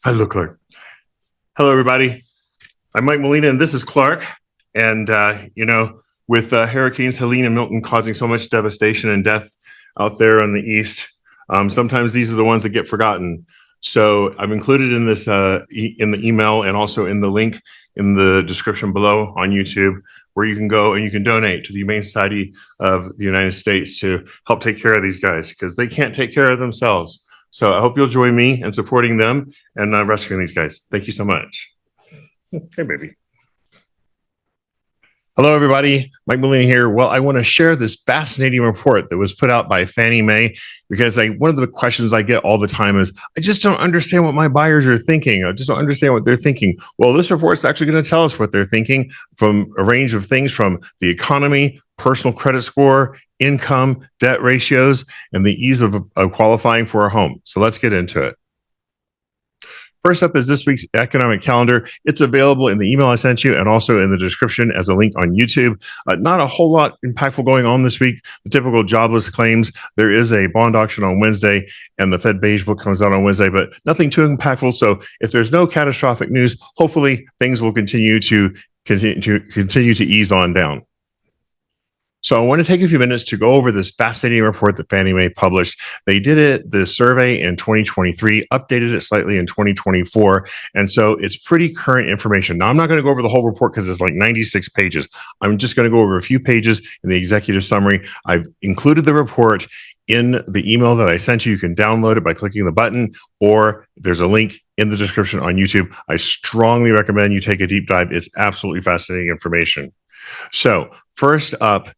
Hello, Clark. Hello, everybody. I'm Mike Molina, and this is Clark. And, with Hurricanes Helene and Milton causing so much devastation and death out there on the East, sometimes these are the ones that get forgotten. So I've included in this in the email and also in the link in the description below on YouTube, where you can go and you can donate to the Humane Society of the United States to help take care of these guys because they can't take care of themselves. So I hope you'll join me in supporting them and rescuing these guys. Thank you so much. Hey, baby. Hello, everybody. Mike Molina here. Well, I want to share this fascinating report that was put out by Fannie Mae because one of the questions I get all the time is, I just don't understand what my buyers are thinking. I just don't understand what they're thinking. Well, this report is actually going to tell us what they're thinking from a range of things from the economy, personal credit score, income, debt ratios, and the ease of qualifying for a home. So let's get into it. First up is this week's economic calendar. It's available in the email I sent you and also in the description as a link on YouTube. Not a whole lot impactful going on this week. The typical jobless claims. There is a bond auction on Wednesday and the Fed Beige Book comes out on Wednesday, but nothing too impactful. So if there's no catastrophic news, hopefully things will continue to ease on down. So I want to take a few minutes to go over this fascinating report that Fannie Mae published. They did the survey in 2023, updated it slightly in 2024. And so it's pretty current information. Now, I'm not going to go over the whole report because it's like 96 pages. I'm just going to go over a few pages in the executive summary. I've included the report in the email that I sent you. You can download it by clicking the button, or there's a link in the description on YouTube. I strongly recommend you take a deep dive. It's absolutely fascinating information. So first up,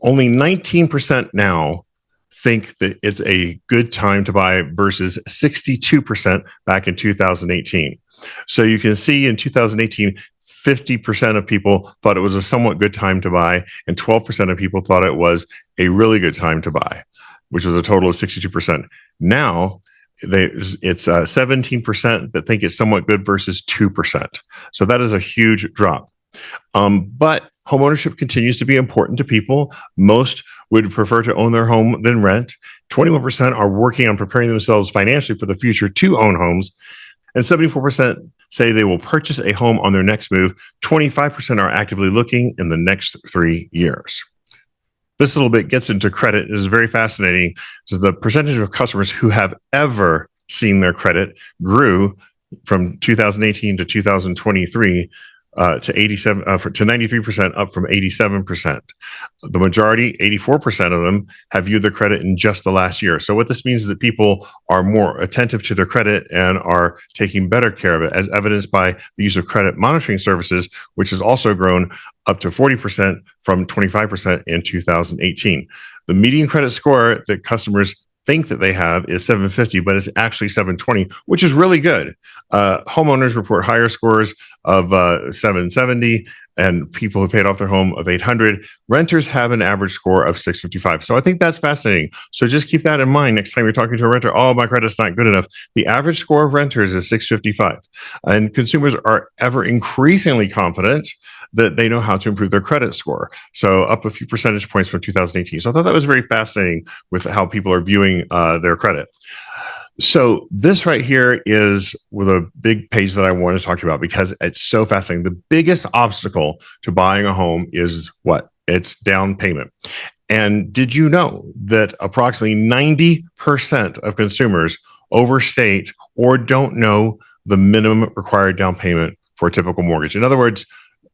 only 19% now think that it's a good time to buy versus 62% back in 2018. So you can see in 2018, 50% of people thought it was a somewhat good time to buy, and 12% of people thought it was a really good time to buy, which was a total of 62%. Now, it's 17% that think it's somewhat good versus 2%. So that is a huge drop. But homeownership continues to be important to people. Most would prefer to own their home than rent. 21% are working on preparing themselves financially for the future to own homes. And 74% say they will purchase a home on their next move. 25% are actively looking in the next 3 years. This little bit gets into credit. It is very fascinating. So the percentage of customers who have ever seen their credit grew from 2018 to 2023 to 93%, up from 87%. The majority, 84% of them, have viewed their credit in just the last year. So what this means is that people are more attentive to their credit and are taking better care of it, as evidenced by the use of credit monitoring services, which has also grown up to 40% from 25% in 2018. The median credit score that customers think that they have is 750, but it's actually 720, which is really good. Homeowners report higher scores of 770, and people who paid off their home of 800. Renters have an average score of 655. So I think that's fascinating. So just keep that in mind next time you're talking to a renter. Oh, my credit's not good enough. The average score of renters is 655. And consumers are ever increasingly confident that they know how to improve their credit score. So up a few percentage points from 2018. So I thought that was very fascinating with how people are viewing their credit. So this right here is with a big page that I want to talk to you about because it's so fascinating. The biggest obstacle to buying a home is what? It's down payment. And did you know that approximately 90% of consumers overstate or don't know the minimum required down payment for a typical mortgage? In other words,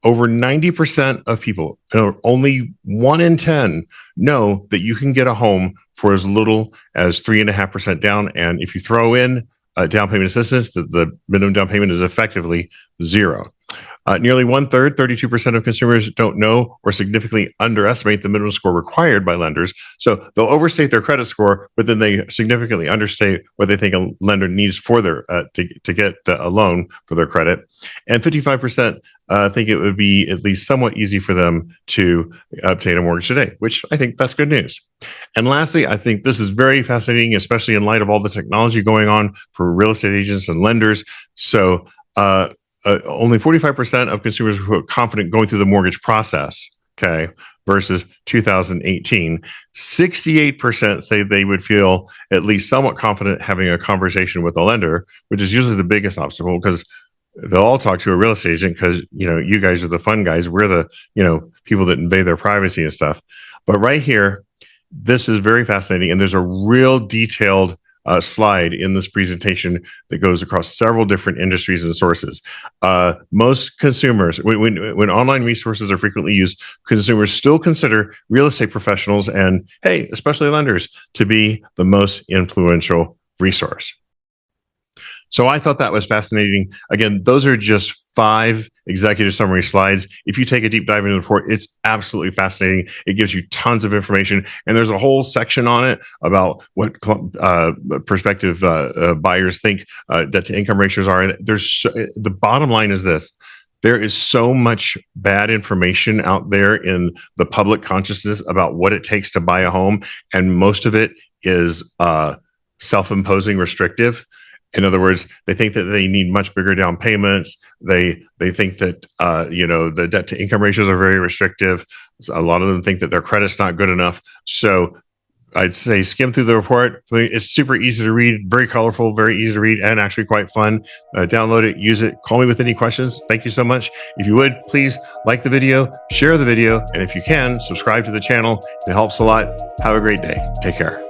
over 90% of people, only 1 in 10, know that you can get a home for as little as 3.5% down. And if you throw in down payment assistance, the minimum down payment is effectively zero. Nearly 1/3, 32% of consumers don't know or significantly underestimate the minimum score required by lenders. So they'll overstate their credit score, but then they significantly understate what they think a lender needs for their to get a loan for their credit. And 55% think it would be at least somewhat easy for them to obtain a mortgage today, which I think that's good news. And lastly, I think this is very fascinating, especially in light of all the technology going on for real estate agents and lenders. So only 45% of consumers who are confident going through the mortgage process Okay, versus 2018, 68% say they would feel at least somewhat confident having a conversation with a lender, which is usually the biggest obstacle because they'll all talk to a real estate agent because you guys are the fun guys. We're the people that invade their privacy and stuff. But right here, this is very fascinating, and there's a real detailed slide in this presentation that goes across several different industries and sources. Most consumers, when online resources are frequently used, consumers still consider real estate professionals and, hey, especially lenders, to be the most influential resource. So I thought that was fascinating. Again, those are just 5 executive summary slides. If you take a deep dive into the report, it's absolutely fascinating. It gives you tons of information, and there's a whole section on it about what prospective buyers think debt to income ratios are. The bottom line is this: there is so much bad information out there in the public consciousness about what it takes to buy a home, and most of it is self-imposing restrictive. In other words, they think that they need much bigger down payments. They think that the debt to income ratios are very restrictive. A lot of them think that their credit's not good enough. So I'd say skim through the report. It's super easy to read, very colorful, very easy to read, and actually quite fun. Download it, use it. Call me with any questions. Thank you so much. If you would, please like the video, share the video, and if you can, subscribe to the channel. It helps a lot. Have a great day. Take care.